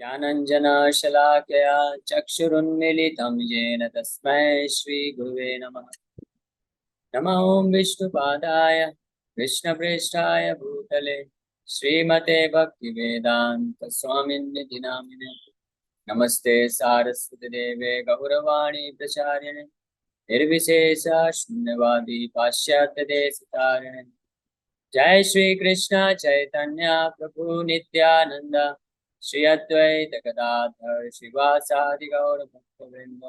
ज्ञानञ्जनशलाकया चक्षुरुन्मीलितं येन तस्मै श्रीगुरुवे नमः। नमः ॐ विष्णुपादाय कृष्णप्रेष्ठाय भूतले श्रीमते भक्तिवेदान्तस्वामिन्निधि नामिने। नमस्ते सारस्वतीदेवे गौरवाणी प्रचारिणे निर्विशेषा शून्यवादी पाश्चात्यदेशतारिणे। जय श्री कृष्ण चैतन्य प्रभु नित्यानंद श्री अद्वैत गदाधर शिवासादि गौर भक्तवृंद।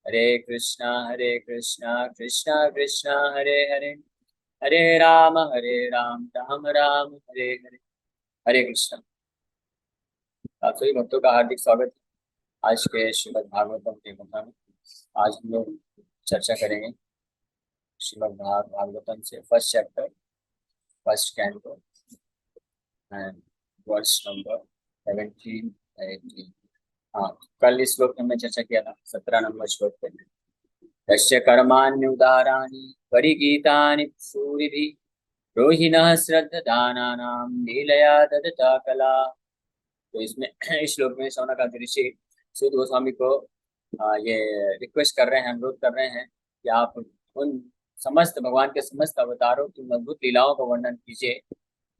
हरे कृष्णा कृष्णा कृष्णा हरे हरे, हरे राम राम राम हरे हरे। हरे कृष्णा। आप सभी भक्तों का हार्दिक स्वागत है आज के श्रीमद् भागवतम के कथा में। आज हम लोग चर्चा करेंगे श्रीमद् भागवतम से first chapter, first canto and verse number 17, 18। हाँ, कल इस श्लोक में हमने चर्चा किया था 17 नंबर श्लोक पे। यस्य कर्माण्युदाराणि परिगीतानि सूरिभिः रोहिणः श्रद्धदानानां लीलया ददता कला। तो इसमें इस श्लोक में शौनकादि ऋषि सूत गोस्वामी को ये रिक्वेस्ट कर रहे हैं, अनुरोध कर रहे हैं कि आप उन समस्त भगवान के समस्त अवतारों की अद्भुत लीलाओं का वर्णन कीजिए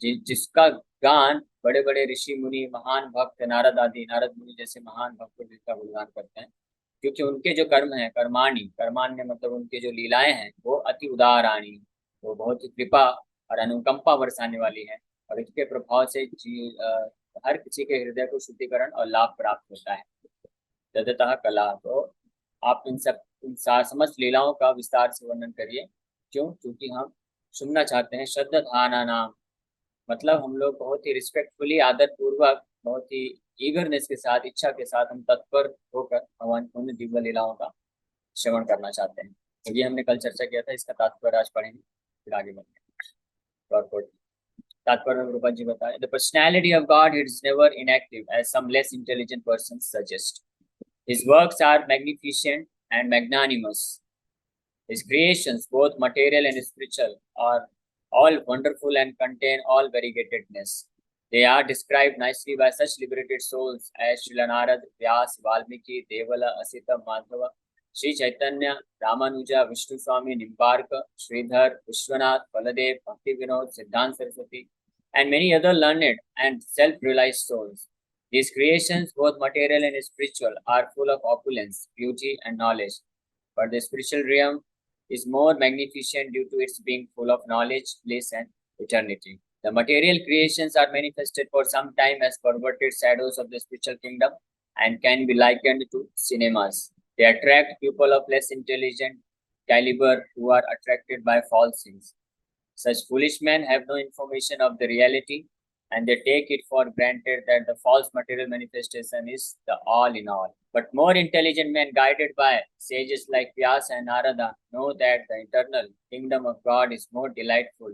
जिसका गान बड़े बड़े ऋषि मुनि महान भक्त नारद आदि, नारद मुनि जैसे महान भक्त जिसका गुणगान करते हैं। क्योंकि उनके जो कर्म है, कर्माणी, कर्मान्य मतलब उनके जो लीलाएं हैं वो अति उदाराणी, वो बहुत ही कृपा और अनुकंपा बरसाने वाली है। और इसके प्रभाव से हर किसी के हृदय को शुद्धिकरण और लाभ प्राप्त होता है। तदतः कला। तो आप समस्त लीलाओं का विस्तार से वर्णन करिए। क्यों? क्योंकि हम सुनना चाहते हैं। श्रद्धाना नाम मतलब हम लोग बहुत ही रिस्पेक्टफुली, आदर पूर्वक, बहुत ही ईगरनेस के साथ, इच्छा के साथ हम तत्पर होकर भगवान की उन दिव्य लीलाओं का श्रवण करना चाहते हैं। तो ये हमने कल चर्चा किया था, इसका तात्पर्य आज पढ़ेंगे, फिर आगे बढ़ेंगे। तात्पर्य में रूपा जी बताए, the personality of God is never inactive as some less intelligent person suggest. His works are magnificent and magnanimous. His creations, both material and spiritual, are all wonderful and contain all variegatedness. They are described nicely by such liberated souls as Srila Narad, Vyas, Valmiki, Devala, Asita, Madhava, Sri Chaitanya, Ramanuja, Vishnu Swami, Nimbarka, Sridhar, Vishwanath, Baladev, Bhakti Vinod, Siddhant Saraswati, and many other learned and self-realized souls. These creations, both material and spiritual, are full of opulence, beauty, and knowledge. But the spiritual realm is more magnificent due to its being full of knowledge, bliss, and eternity. The material creations are manifested for some time as perverted shadows of the spiritual kingdom and can be likened to cinemas. They attract people of less intelligent caliber who are attracted by false things. Such foolish men have no information of the reality, and they take it for granted that the false material manifestation is the all in all. But more intelligent men, guided by sages like Vyasa and Narada, know that the eternal kingdom of God is more delightful,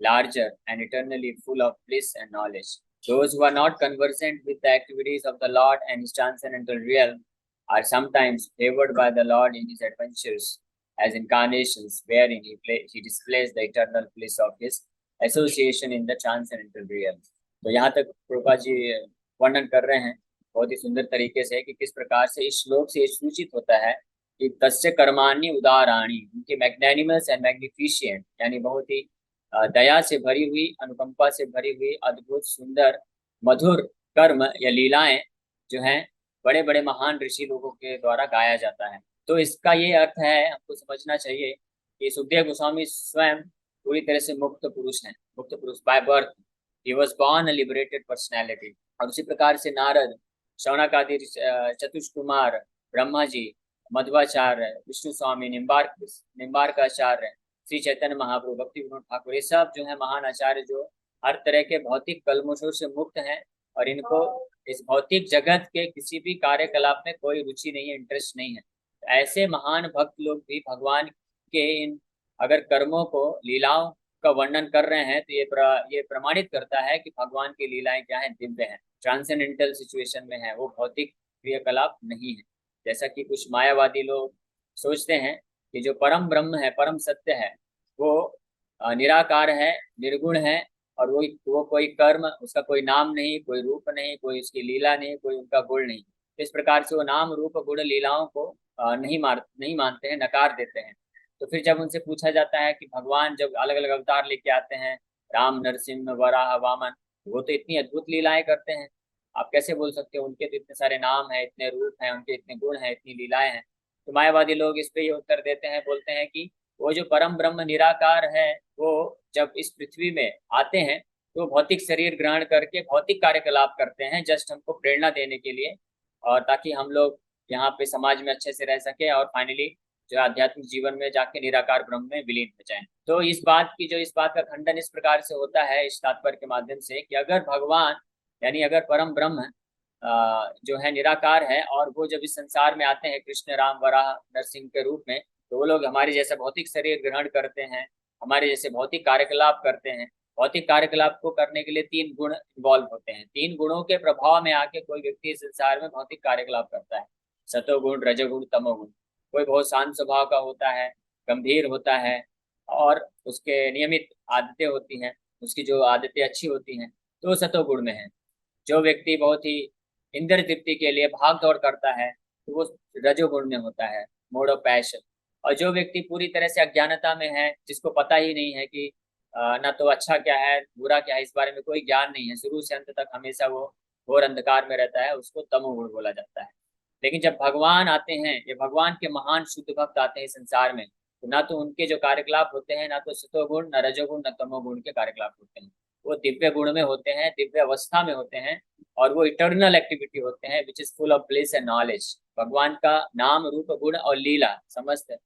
larger, and eternally full of bliss and knowledge. Those who are not conversant with the activities of the Lord and his transcendental realm are sometimes favored by the Lord in his adventures as incarnations, wherein he displays the eternal bliss of his association in the transcendental realm. तो यहाँ तक प्रभुपाद जी वर्णन कर रहे हैं बहुत ही सुंदर तरीके से कि किस प्रकार से इस श्लोक से सूचित होता है कि तस्य कर्माणि उदाराणि, उनके मैग्नेनिमस एंड मैग्निफिशिएंट, यानी बहुत ही दया से भरी हुई, अनुकंपा से भरी हुई, अद्भुत सुंदर मधुर कर्म या लीलाएं जो हैं बड़े बड़े महान ऋषि लोगों के द्वारा गाया जाता है। तो इसका ये अर्थ है, हमको समझना चाहिए कि सुखदेव गोस्वामी स्वयं पूरी तरह से मुक्त पुरुष हैं, मुक्त पुरुष by birth. He was born a liberated personality. और उसी प्रकार से नारद, शौनकादि, चतुष्कुमार, ब्रह्मा जी, मध्वाचार्य, विष्णु स्वामी, निम्बार्काचार्य, श्री चैतन्य महाप्रभु, भक्ति विनोद ठाकुर, ये सब जो है महान आचार्य जो हर तरह के भौतिक कलमुशों से मुक्त हैं और इनको इस भौतिक जगत के किसी भी कार्यकलाप में कोई रुचि नहीं है, इंटरेस्ट नहीं है। ऐसे महान भक्त लोग भी भगवान के इन अगर कर्मों को, लीलाओं का वर्णन कर रहे हैं तो ये प्रमाणित करता है कि भगवान की लीलाएं क्या है, दिव्य है, ट्रांसेंडेंटल सिचुएशन में है, वो भौतिक क्रियाकलाप नहीं है। जैसा कि कुछ मायावादी लोग सोचते हैं कि जो परम ब्रह्म है, परम सत्य है, वो निराकार है, निर्गुण है और वो कोई कर्म, उसका कोई नाम नहीं, कोई रूप नहीं, कोई उसकी लीला नहीं, कोई उनका गुण नहीं। तो इस प्रकार से वो नाम रूप गुण लीलाओं को नहीं मानते हैं, नकार देते हैं। तो फिर जब उनसे पूछा जाता है कि भगवान जब अलग अलग अवतार लेके आते हैं, राम, नरसिंह, वराह, वामन, वो तो इतनी अद्भुत लीलाएं करते हैं, आप कैसे बोल सकते हो उनके तो इतने सारे नाम हैं, इतने रूप हैं, उनके इतने गुण हैं, इतनी लीलाएं हैं। तो मायावादी लोग इस पे ये उत्तर देते हैं, बोलते हैं कि वो जो परम ब्रह्म निराकार है, वो जब इस पृथ्वी में आते हैं तो भौतिक शरीर ग्रहण करके भौतिक कार्यकलाप करते हैं, जस्ट हमको प्रेरणा देने के लिए, और ताकि हम लोग यहाँ पे समाज में अच्छे से रह सके और फाइनली जो आध्यात्मिक जीवन में जाके निराकार ब्रह्म में विलीन हो जाए। तो इस बात का खंडन इस प्रकार से होता है इस तात्पर्य के माध्यम से कि अगर भगवान, यानी अगर परम ब्रह्म जो है निराकार है, और वो जब इस संसार में आते हैं कृष्ण, राम, वराह, नरसिंह के रूप में, तो वो लोग हमारे जैसा भौतिक शरीर ग्रहण करते हैं, हमारे जैसे भौतिक कार्यकलाप करते हैं। भौतिक कार्यकलाप को करने के लिए 3 गुण इन्वॉल्व होते हैं। 3 गुणों के प्रभाव में आके कोई व्यक्ति इस संसार में भौतिक कार्यकलाप करता है। सतोगुण, रजोगुण, तमोगुण। कोई बहुत शांत स्वभाव का होता है, गंभीर होता है, और उसके नियमित आदतें होती हैं, उसकी जो आदतें अच्छी होती हैं, तो वो सतोगुण में है। जो व्यक्ति बहुत ही इंद्र तृप्ति के लिए भाग दौड़ करता है, तो वो रजोगुण में होता है, मोड ऑफ पैशन। और जो व्यक्ति पूरी तरह से अज्ञानता में है, जिसको पता ही नहीं है कि ना तो अच्छा क्या है बुरा क्या है, इस बारे में कोई ज्ञान नहीं है, शुरू से अंत तक हमेशा वो घोर अंधकार में रहता है, उसको तमोगुण बोला जाता है। लेकिन जब भगवान आते हैं, ये भगवान के महान शुद्ध भक्त आते हैं संसार में, तो ना तो उनके जो कार्यकलाप होते हैं, ना तो सतोगुण, न रजोगुण, न तमोगुण के कार्यकलाप होते हैं। वो दिव्य गुण में होते हैं, दिव्य अवस्था में होते हैं, और वो इटर्नल एक्टिविटी होते हैं, which is full of bliss and knowledge. भगवान का नाम, रूप, गुण और लीला, समस्त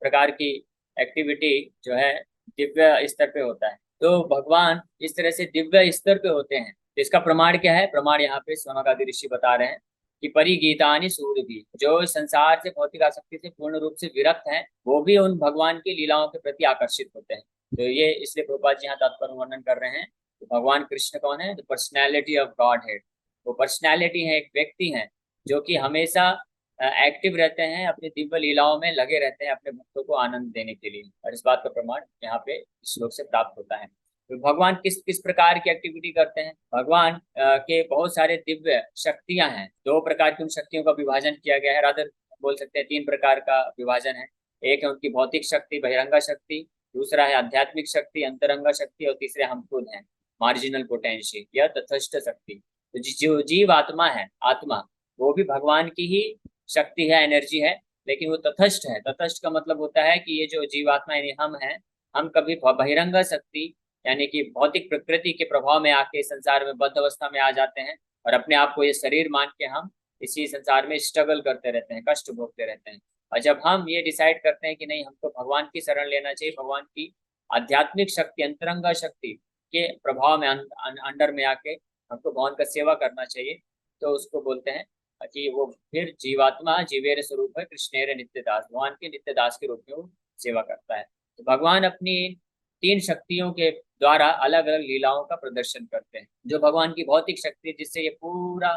प्रकार की एक्टिविटी जो है दिव्य स्तर पे होता है। तो भगवान इस तरह से दिव्य स्तर पे होते हैं। तो इसका प्रमाण क्या है? प्रमाण यहाँ पे स्वनकादि ऋषि बता रहे हैं कि परिगीतानि सूरभि, जो संसार से, भौतिक आसक्ति से पूर्ण रूप से विरक्त हैं, वो भी उन भगवान की लीलाओं के प्रति आकर्षित होते हैं। तो ये इसलिए प्रभुपाद जी यहाँ तात्पर्य वर्णन कर रहे हैं। तो भगवान कृष्ण कौन है? The personality of God head. वो पर्सनैलिटी है, एक व्यक्ति है जो कि हमेशा एक्टिव रहते हैं, अपनी दिव्य लीलाओं में लगे रहते हैं अपने भक्तों को आनंद देने के लिए। और इस बात का प्रमाण यहाँ पे इस श्लोक से प्राप्त होता है। तो भगवान किस किस प्रकार की एक्टिविटी करते हैं? भगवान के बहुत सारे दिव्य शक्तियां हैं। 2 प्रकार की उन शक्तियों का विभाजन किया गया है, रादर बोल सकते हैं 3 प्रकार का विभाजन है। एक है उनकी भौतिक शक्ति, बहिरंगा शक्ति, दूसरा है आध्यात्मिक शक्ति, अंतरंगा शक्ति, और तीसरे हम खुद हैं, मार्जिनल पोटेंशियल या तथस्थ शक्ति। तो जो जीव आत्मा है, आत्मा, वो भी भगवान की ही शक्ति है, एनर्जी है, लेकिन वो तथस्थ है। तथस्थ का मतलब होता है कि ये जो जीवात्मा यानी हम हैं, हम कभी बहिरंगा शक्ति यानी कि भौतिक प्रकृति के प्रभाव में आके संसार में बद्ध अवस्था में आ जाते हैं, और अपने आप को ये शरीर मान के हम इसी संसार में स्ट्रगल करते रहते हैं, कष्ट भोगते रहते हैं। और जब हम ये डिसाइड करते हैं कि नहीं, हमको भगवान की शरण लेना चाहिए, भगवान की आध्यात्मिक शक्ति, अंतरंगा शक्ति के प्रभाव में अंडर में आके हमको भगवान का सेवा करना चाहिए, तो उसको बोलते हैं कि वो फिर जीवात्मा जीवेर स्वरूप है, कृष्णेर नित्यदास, भगवान के नित्यदास के रूप में वो सेवा करता है। तो भगवान अपनी 3 शक्तियों के द्वारा अलग अलग लीलाओं का प्रदर्शन करते हैं। जो भगवान की भौतिक शक्ति, जिससे ये पूरा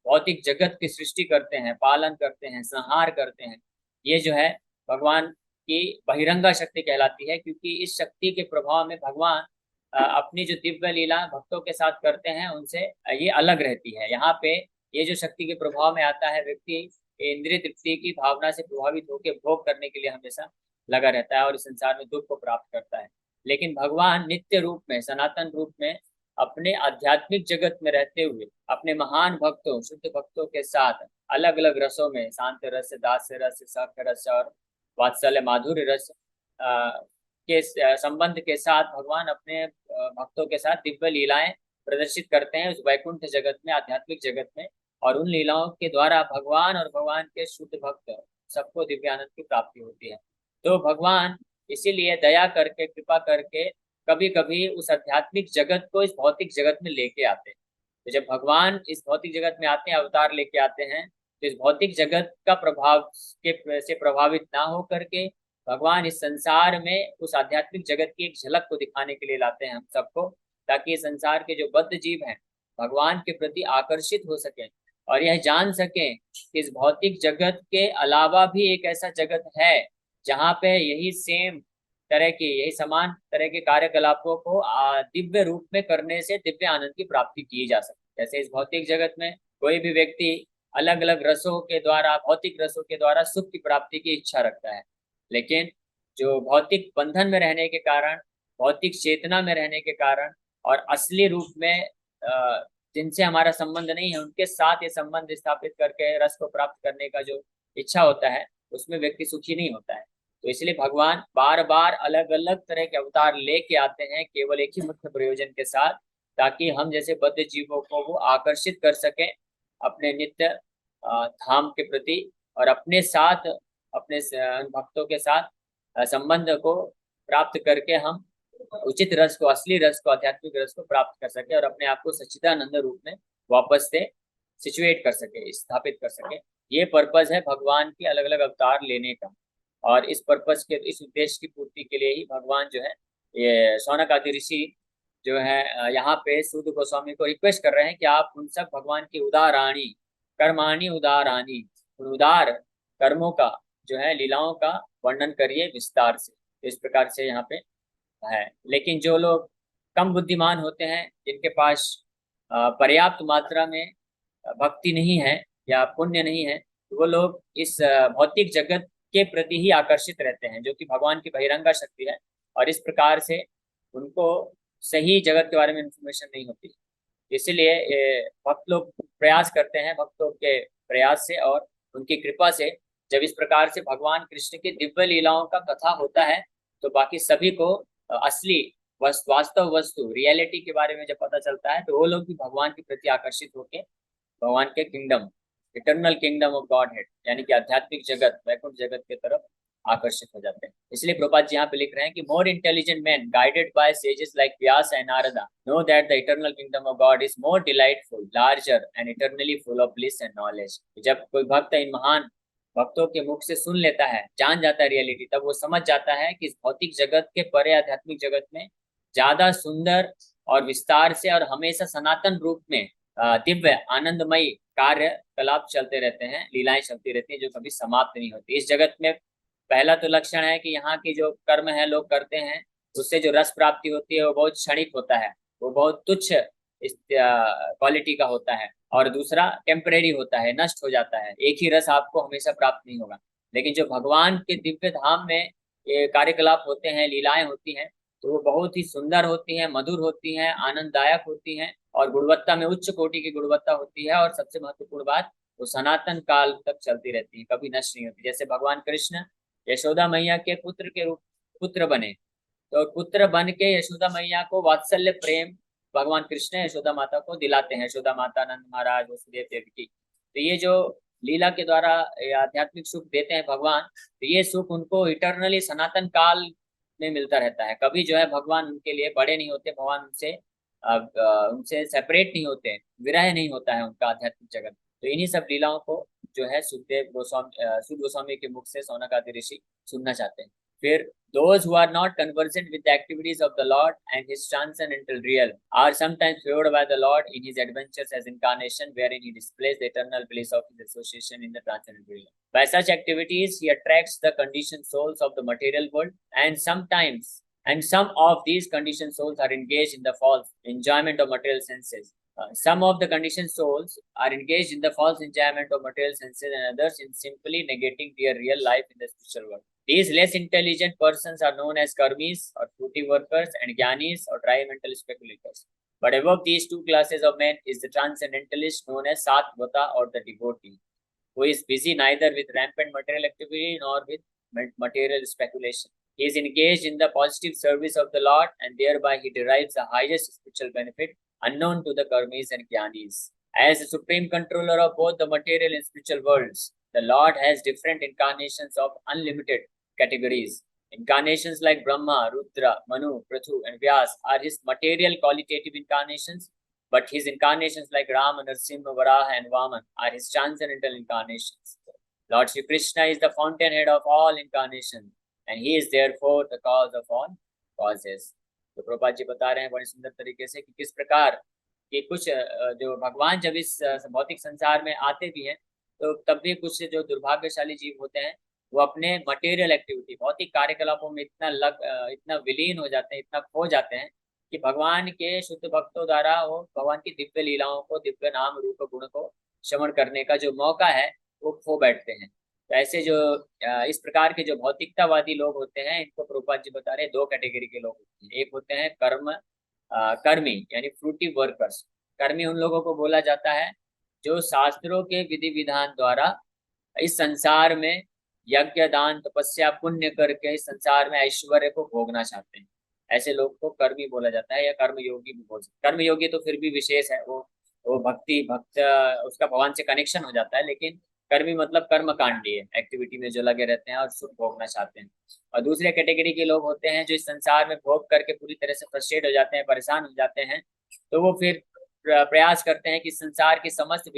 भौतिक जगत की सृष्टि करते हैं, पालन करते हैं, संहार करते हैं, ये जो है भगवान की बहिरंगा शक्ति कहलाती है, क्योंकि इस शक्ति के प्रभाव में भगवान अपनी जो दिव्य लीला भक्तों के साथ करते हैं, उनसे ये अलग रहती है। यहाँ पे ये जो शक्ति के प्रभाव में आता है, व्यक्ति इंद्रिय तृप्ति की भावना से प्रभावित होकर भोग करने के लिए हमेशा लगा रहता है और इस संसार में दुख को प्राप्त करता है। लेकिन भगवान नित्य रूप में, सनातन रूप में, अपने आध्यात्मिक जगत में रहते हुए अपने महान भक्तों, शुद्ध भक्तों के साथ अलग अलग रसों में, शांत रस, दास्य रस, सख रस और वात्सल्य माधुर्य रस के संबंध के साथ भगवान अपने भक्तों के साथ दिव्य लीलाएं प्रदर्शित करते हैं उस वैकुंठ जगत में, आध्यात्मिक जगत में। और उन लीलाओं के द्वारा भगवान और भगवान के शुद्ध भक्त सबको दिव्य आनंद की प्राप्ति होती है। तो भगवान इसीलिए दया करके, कृपा करके कभी कभी उस आध्यात्मिक जगत को इस भौतिक जगत में लेके आते हैं। तो जब भगवान इस भौतिक जगत में आते हैं, अवतार लेके आते हैं, तो इस भौतिक जगत का प्रभाव से प्रभावित ना हो करके भगवान इस संसार में उस आध्यात्मिक जगत की एक झलक को दिखाने के लिए लाते हैं हम सबको, ताकि ये संसार के जो बद्ध जीव हैं भगवान के प्रति आकर्षित हो सके और यह जान सकें कि इस भौतिक जगत के अलावा भी एक ऐसा जगत है जहाँ पे यही सेम तरह की, यही समान तरह के कार्यकलापों को दिव्य रूप में करने से दिव्य आनंद की प्राप्ति की जा सकती है। जैसे इस भौतिक जगत में कोई भी व्यक्ति अलग अलग रसों के द्वारा, भौतिक रसों के द्वारा सुख की प्राप्ति की इच्छा रखता है, लेकिन जो भौतिक बंधन में रहने के कारण, भौतिक चेतना में रहने के कारण और असली रूप में जिनसे हमारा संबंध नहीं है उनके साथ ये संबंध स्थापित करके रस को प्राप्त करने का जो इच्छा होता है, उसमें व्यक्ति सुखी नहीं होता है। तो इसलिए भगवान बार बार अलग अलग तरह के अवतार लेके आते हैं केवल एक ही मुख्य प्रयोजन के साथ, ताकि हम जैसे बद्ध जीवों को वो आकर्षित कर सके अपने नित्य धाम के प्रति, और अपने साथ, अपने भक्तों के साथ संबंध को प्राप्त करके हम उचित रस को, असली रस को, आध्यात्मिक रस को प्राप्त कर सके और अपने आप को सच्चिदानंद रूप में वापस से सिचुएट कर सके, स्थापित कर सके। ये पर्पज है भगवान के अलग अलग अवतार लेने का। और इस पर्पज के, इस उद्देश्य की पूर्ति के लिए ही भगवान जो है, ये शौनक आदि ऋषि जो है यहाँ पे सूत गोस्वामी को रिक्वेस्ट कर रहे हैं कि आप उन सब भगवान की उदाराणी, कर्माणी उदाराणी, उदार कर्मों का जो है, लीलाओं का वर्णन करिए विस्तार से। तो इस प्रकार से यहाँ पे है। लेकिन जो लोग कम बुद्धिमान होते हैं, जिनके पास पर्याप्त मात्रा में भक्ति नहीं है या पुण्य नहीं है, तो वो लोग इस भौतिक जगत के प्रति ही आकर्षित रहते हैं, जो कि भगवान की बहिरंगा शक्ति है। और इस प्रकार से उनको सही जगत के बारे में इंफॉर्मेशन नहीं होती। इसलिए भक्त लोग प्रयास करते हैं, भक्तों के प्रयास से और उनकी कृपा से जब इस प्रकार से भगवान कृष्ण की दिव्य लीलाओं का कथा होता है, तो बाकी सभी को असली वास्तव वस्तु, रियलिटी के बारे में जब पता चलता है, तो वो लोग भी भगवान के प्रति आकर्षित होकर भगवान के kingdom, eternal kingdom of God head, यानी कि आध्यात्मिक जगत, वैकुंठ जगत की तरफ आकर्षित हो जाते हैं। इसलिए प्रभुपाद जी यहाँ पे लिख रहे हैं कि more intelligent man guided by sages like Vyas and Narada know that the eternal kingdom of God is more delightful, larger and eternally full of bliss and knowledge. जब कोई भक्त इन महान भक्तों के मुख से सुन लेता है, जान जाता है रियलिटी, तब वो समझ जाता है कि इस भौतिक जगत के परे आध्यात्मिक जगत में ज्यादा सुंदर और विस्तार से और हमेशा सनातन रूप में दिव्य आनंदमयी कार्यकलाप चलते रहते हैं, लीलाएं चलती रहती हैं, जो कभी समाप्त नहीं होती। इस जगत में पहला तो लक्षण है कि यहाँ की जो कर्म है लोग करते हैं, उससे जो रस प्राप्ति होती है वो बहुत क्षणिक होता है, वो बहुत तुच्छ इस क्वालिटी का होता है। और दूसरा टेम्परेरी होता है, नष्ट हो जाता है, एक ही रस आपको हमेशा प्राप्त नहीं होगा। लेकिन जो भगवान के दिव्य धाम में ये कार्यकलाप होते हैं, लीलाएं होती हैं, तो वो बहुत ही सुंदर होती हैं, मधुर होती हैं, आनंददायक होती हैं और गुणवत्ता में उच्च कोटि की गुणवत्ता होती है। और सबसे महत्वपूर्ण बात, वो सनातन काल तक चलती रहती है, कभी नष्ट नहीं होती। जैसे भगवान कृष्ण यशोदा मैया के पुत्र के रूप पुत्र बने, तो पुत्र बन के यशोदा मैया को वात्सल्य प्रेम भगवान कृष्ण यशोदा माता को दिलाते हैं, यशोदा माता, नंद महाराज, वसुदेव देवकी। तो ये जो लीला के द्वारा आध्यात्मिक सुख देते हैं भगवान, तो ये सुख उनको इटरनली सनातन काल में मिलता रहता है। कभी जो है भगवान उनके लिए बड़े नहीं होते, भगवान उनसे उनसे सेपरेट नहीं होते, विरह नहीं होता है उनका आध्यात्मिक जगत। तो इन्हीं सब लीलाओं को जो है सुखदेव गोस्वामी, सुख गोस्वामी के मुख से सौनक आदि ऋषि सुनना चाहते हैं। फिर those who are not conversant with the activities of the Lord and His transcendental realm are sometimes favored by the Lord in His adventures as incarnation, wherein He displays the eternal bliss of His association in the transcendental realm. By such activities, He attracts the conditioned souls of the material world, and some of these conditioned souls are engaged in the false enjoyment of material senses. Some of the conditioned souls are engaged in the false enjoyment of material senses, and others in simply negating their real life in the spiritual world. These less intelligent persons are known as karmis or fruity workers, and jnanis or dry mental speculators. But above these two classes of men is the transcendentalist known as Satvata or the devotee, who is busy neither with rampant material activity nor with material speculation. He is engaged in the positive service of the Lord, and thereby he derives the highest spiritual benefit unknown to the karmis and jnanis. As the supreme controller of both the material and spiritual worlds, the Lord has different incarnations of unlimited categories. Incarnations like Brahma, Rudra, Manu, Prithu, and Vyas are his material qualitative incarnations, but his incarnations like Rama, Narasimha, Varaha, and Vaman are his transcendental incarnations. Lord Shri Krishna is the fountainhead of all incarnations, and he is therefore the cause of all causes. तो प्रभुपाद जी बता रहे हैं बड़ी सुंदर तरीके से कि किस प्रकार कि कुछ जो भगवान जब इस भौतिक संसार में आते भी हैं, तो तब भी कुछ जो दुर्भाग्यशाली जीव होते हैं, वो अपने मटेरियल एक्टिविटी, भौतिक कार्यकलापों में इतना विलीन हो जाते हैं, इतना खो जाते हैं कि भगवान के शुद्ध भक्तों द्वारा वो भगवान की दिव्य लीलाओं को, दिव्य नाम रूप गुण को श्रवण करने का जो मौका है वो खो बैठते हैं। तो ऐसे जो इस प्रकार के जो भौतिकतावादी लोग होते हैं, इनको प्रभुपाद जी बता रहे हैं दो कैटेगरी के लोग होते हैं। एक होते हैं कर्मी यानी फ्रूटिव वर्कर्स। कर्मी उन लोगों को बोला जाता है जो शास्त्रों के विधि विधान द्वारा इस संसार में यज्ञ दान तपस्या पुण्य करके इस संसार में ऐश्वर्य को भोगना चाहते हैं। ऐसे लोग को कर्मी बोला जाता है, या कर्म योगी भी बोल सकते। कर्म योगी तो फिर भी विशेष है, वो भक्त उसका भगवान से कनेक्शन हो जाता है, लेकिन कर्मी मतलब कर्म कांडी है, एक्टिविटी में जो लगे रहते हैं और सुख भोगना चाहते हैं। और दूसरे कैटेगरी के लोग होते हैं जो इस संसार में भोग करके पूरी तरह से फ्रस्ट्रेट हो जाते हैं, परेशान हो जाते हैं। तो वो फिर प्रयास करते हैं कि संसार की समस्त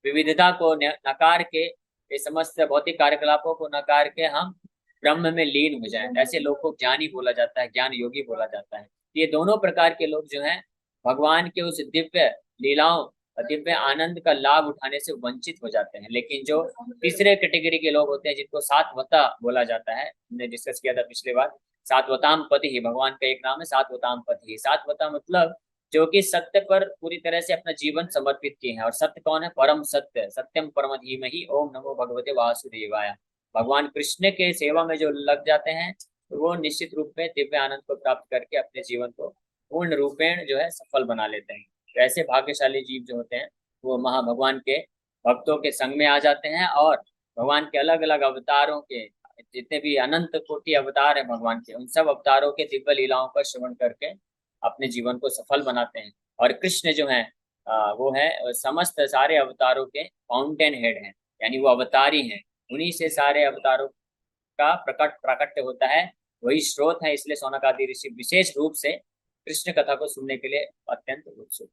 विविधता को नकार के, ये समस्त भौतिक कार्यकलापों को नकार के हम ब्रह्म में लीन हो जाएं। ऐसे लोग को ज्ञानी बोला जाता है, ज्ञान योगी बोला जाता है। ये दोनों प्रकार के लोग जो हैं भगवान के उस दिव्य लीलाओं, दिव्य आनंद का लाभ उठाने से वंचित हो जाते हैं। लेकिन जो तीसरे कैटेगरी के लोग होते हैं जिनको सात्वता बोला जाता है, हमने डिस्कस किया था पिछले बार, सात्वताम पति ही भगवान का एक नाम है, सात्वताम पति ही। सात्वता मतलब जो कि सत्य पर पूरी तरह से अपना जीवन समर्पित किए हैं। और सत्य कौन है? परम सत्य, सत्यम परम धीमहि, ओम नमो भगवते वासुदेवाय। भगवान कृष्ण के सेवा में जो लग जाते हैं तो वो निश्चित रूप में दिव्य आनंद को प्राप्त करके अपने जीवन को पूर्ण रूपेण जो है सफल बना लेते हैं। तो ऐसे भाग्यशाली जीव जो होते हैं वो भगवान के भक्तों के संग में आ जाते हैं, और भगवान के अलग अलग अवतारों के जितने भी अनंत कोटि अवतार है भगवान के, उन सब अवतारों के दिव्य लीलाओं का श्रवण करके अपने जीवन को सफल बनाते हैं। और कृष्ण जो है वो है समस्त सारे अवतारों के फाउंटेन हेड हैं, यानी वो अवतारी हैं। उन्हीं से सारे अवतारों का प्राकट्य होता है, वही स्रोत है। इसलिए सौनक आदि ऋषि विशेष रूप से कृष्ण कथा को सुनने के लिए अत्यंत उत्सुक।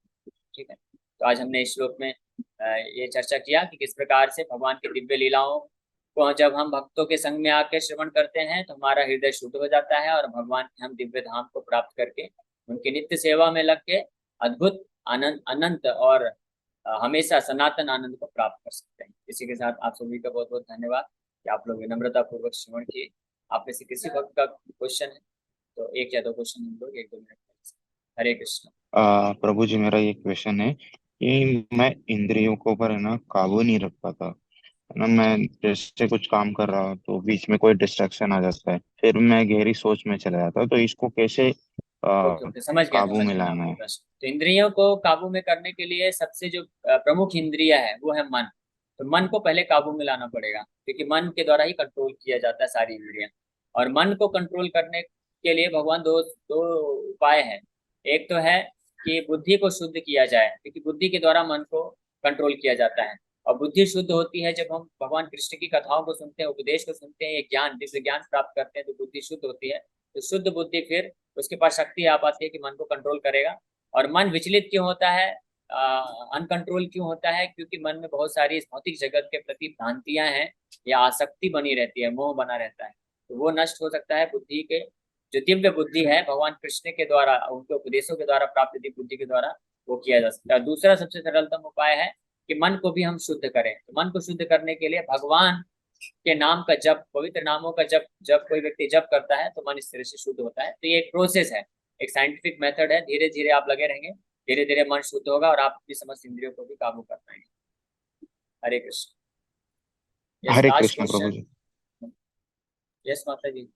ठीक है, तो आज हमने इस श्लोक में ये चर्चा किया कि किस प्रकार से भगवान की दिव्य लीलाओं को जब हम भक्तों के संग में आकर श्रवण करते हैं तो हमारा हृदय शुद्ध हो जाता है, और भगवान के हम दिव्य धाम को प्राप्त करके उनकी नित्य सेवा में लग के अद्भुत आनंद, अनंत और हमेशा सनातन आनंद को प्राप्त कर सकते हैं। इसी के साथ आप सभी का बहुत बहुत धन्यवाद कि आप लोग विनम्रता पूर्वक श्रवण किए। आप में से किसी भक्त का क्वेश्चन है तो एक या दो क्वेश्चन हम लोग 1-2 मिनट में। हरे कृष्ण। प्रभु जी, मेरा ये क्वेश्चन है कि मैं इंद्रियों को ऊपर है ना काबू नहीं रख पाता, है ना। मैं जैसे कुछ काम कर रहा हूँ तो बीच में कोई डिस्ट्रैक्शन आ जाता है, फिर मैं गहरी सोच में चला जाता हूँ। तो इसको कैसे ओके ओके, समझ गया काबू समझ में गया लाना आपके है? प्रश्न। तो इंद्रियों को काबू में करने के लिए सबसे जो प्रमुख इंद्रिया है वो है मन। तो मन को पहले काबू में लाना पड़ेगा, क्योंकि मन के द्वारा ही कंट्रोल किया जाता है सारी इंद्रियां। और मन को कंट्रोल करने के लिए भगवान दो दो उपाय है। एक तो है कि बुद्धि को शुद्ध किया जाए, क्योंकि बुद्धि के द्वारा मन को कंट्रोल किया जाता है। और बुद्धि शुद्ध होती है जब हम भगवान कृष्ण की कथाओं को सुनते हैं, उपदेश को सुनते हैं, ये ज्ञान, दिव्य ज्ञान प्राप्त करते हैं, तो बुद्धि शुद्ध होती है। तो शुद्ध बुद्धि फिर उसके पास शक्ति आ पाती है कि मन को कंट्रोल करेगा। और मन विचलित क्यों होता है, अनकंट्रोल क्यों होता है? क्योंकि मन में बहुत सारी इस भौतिक जगत के प्रति भ्रांतियां हैं, या आसक्ति बनी रहती है, मोह बना रहता है। तो वो नष्ट हो सकता है बुद्धि के, जो दिव्य बुद्धि है भगवान कृष्ण के द्वारा, उनके उपदेशों के द्वारा प्राप्त दिव्य बुद्धि के द्वारा वो किया जा सकता है। दूसरा सबसे सरलतम उपाय है कि मन को भी हम शुद्ध करें। तो मन को शुद्ध करने के लिए भगवान के नाम का जप, पवित्र नामों का जप, जब कोई व्यक्ति जप करता है तो मन इस तरह से शुद्ध होता है। तो ये एक प्रोसेस है, एक साइंटिफिक मेथड है। धीरे धीरे आप लगे रहेंगे, धीरे धीरे मन शुद्ध होगा और आप अपनी समस्त इंद्रियों को भी काबू कर पाएंगे। हरे कृष्ण। यस, हरे लास्ट कृष्ण प्रभु क्वेश्चन। जी। यस माता जी।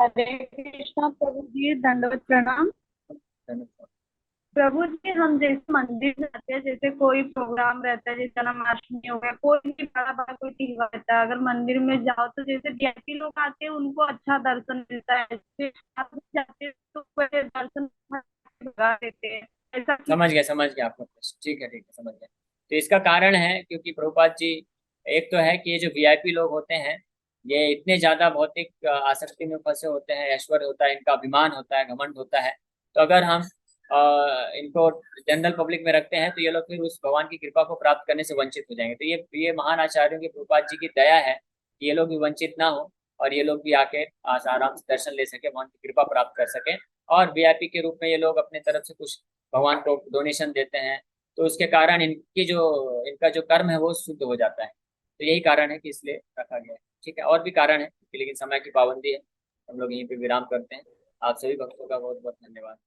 हरे कृष्णा प्रभु जी, दंडवत प्रणाम। धन्यवाद। प्रभु जी, हम जैसे मंदिर जाते हैं, जैसे कोई प्रोग्राम रहता है, जैसे जन्माष्टमी हो गया, कोई भी बड़ा बड़ा कोई त्योहार रहता है, अगर मंदिर में जाओ तो जैसे वीआईपी लोग आते हैं उनको अच्छा दर्शन मिलता है, जैसे आप जाते हैं तो पहले दर्शन भगा देते हैं, ऐसा क्यों? समझ गया आपका प्रश्न। ठीक है, समझ गया। तो इसका कारण है क्योंकि प्रभुपाद जी, एक तो है कि ये जो वीआईपी लोग होते हैं ये इतने ज्यादा भौतिक आसक्ति में फंसे होते हैं, ऐश्वर्य होता है, इनका अभिमान होता है, घमंड होता है। तो अगर हम इनको जनरल पब्लिक में रखते हैं तो ये लोग फिर उस भगवान की कृपा को प्राप्त करने से वंचित हो जाएंगे। तो ये महान आचार्यों की, प्रभुपाद जी की दया है कि ये लोग भी वंचित ना हो, और ये लोग भी आके आराम से दर्शन ले सके, भगवान की कृपा प्राप्त कर सके। और वीआईपी के रूप में ये लोग अपने तरफ से कुछ भगवान को डोनेशन देते हैं, तो उसके कारण इनका जो कर्म है वो शुद्ध हो जाता है। तो यही कारण है कि इसलिए रखा गया है। ठीक है, और भी कारण है, लेकिन समय की पाबंदी है, हम लोग यहीं पे विराम करते हैं। आप सभी भक्तों का बहुत बहुत धन्यवाद।